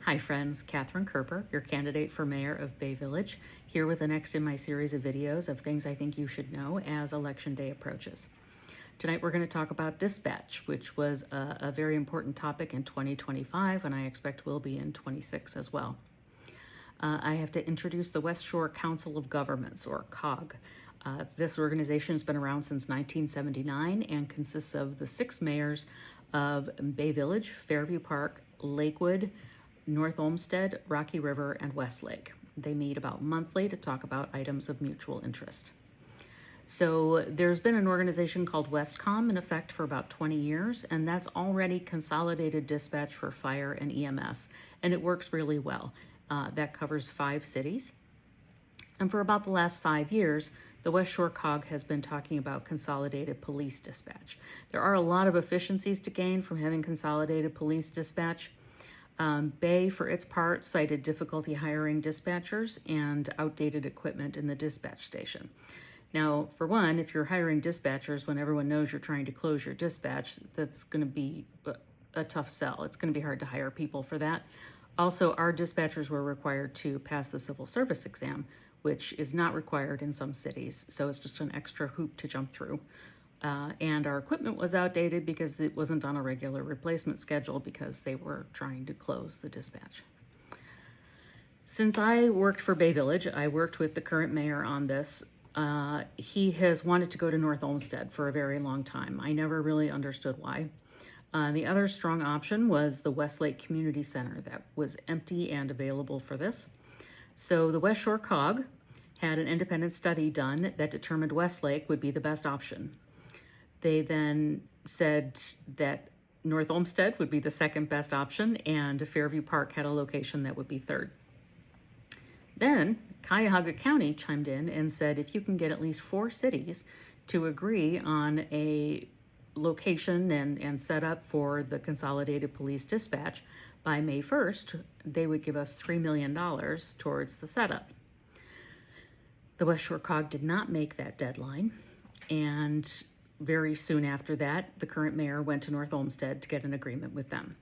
Hi friends, Catherine Kerper, your candidate for mayor of Bay Village, here with the next in my series of videos of things I think you should know as election day approaches. Tonight we're going to talk about dispatch, which was a very important topic in 2025 and I expect will be in 26 as well. I have to introduce the West Shore Council of Governments, or COG. This organization has been around since 1979 and consists of the 6 mayors of Bay Village, Fairview Park, Lakewood, North Olmsted, Rocky River, and Westlake. They meet about monthly to talk about items of mutual interest. So there's been an organization called Westcom in effect for about 20 years, and that's already consolidated dispatch for fire and EMS, and it works really well. That covers 5 cities. And for about the last 5 years, the West Shore COG has been talking about consolidated police dispatch. There are a lot of efficiencies to gain from having consolidated police dispatch. Bay, for its part, cited difficulty hiring dispatchers and outdated equipment in the dispatch station. Now, for one, if you're hiring dispatchers when everyone knows you're trying to close your dispatch, that's going to be a tough sell. It's going to be hard to hire people for that. Also, our dispatchers were required to pass the civil service exam, which is not required in some cities, so it's just an extra hoop to jump through. And our equipment was outdated because it wasn't on a regular replacement schedule because they were trying to close the dispatch. Since I worked for Bay Village, I worked with the current mayor on this. He has wanted to go to North Olmsted for a very long time. I never really understood why. The other strong option was the Westlake Community Center that was empty and available for this. So the West Shore COG had an independent study done that determined Westlake would be the best option. They then said that North Olmsted would be the second best option and Fairview Park had a location that would be third. Then Cuyahoga County chimed in and said if you can get at least 4 cities to agree on a location and set up for the consolidated police dispatch by May 1st, they would give us $3 million towards the setup. The West Shore COG did not make that deadline, and very soon after that, the current mayor went to North Olmsted to get an agreement with them.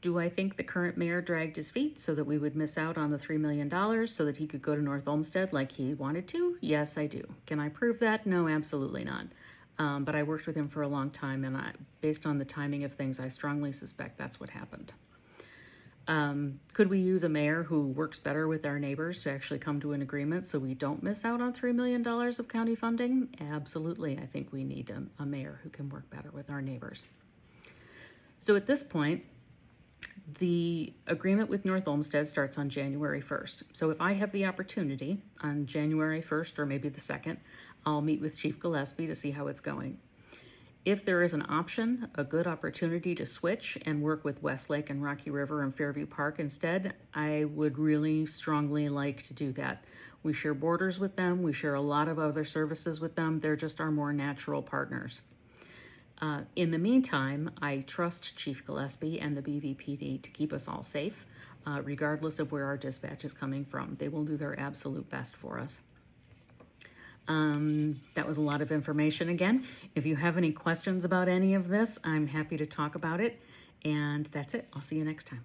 Do I think the current mayor dragged his feet so that we would miss out on the $3 million so that he could go to North Olmsted like he wanted to? Yes, I do. Can I prove that? No, absolutely not. But I worked with him for a long time, and based on the timing of things, I strongly suspect that's what happened. Could we use a mayor who works better with our neighbors to actually come to an agreement so we don't miss out on $3 million of county funding? Absolutely. I think we need a mayor who can work better with our neighbors. So at this point, the agreement with North Olmsted starts on January 1st. So if I have the opportunity on January 1st or maybe the 2nd, I'll meet with Chief Gillespie to see how it's going. If there is an option, a good opportunity to switch and work with Westlake and Rocky River and Fairview Park instead, I would really strongly like to do that. We share borders with them. We share a lot of other services with them. They're just our more natural partners. In the meantime, I trust Chief Gillespie and the BVPD to keep us all safe, regardless of where our dispatch is coming from. They will do their absolute best for us. That was a lot of information again. If you have any questions about any of this, I'm happy to talk about it. And that's it. I'll see you next time.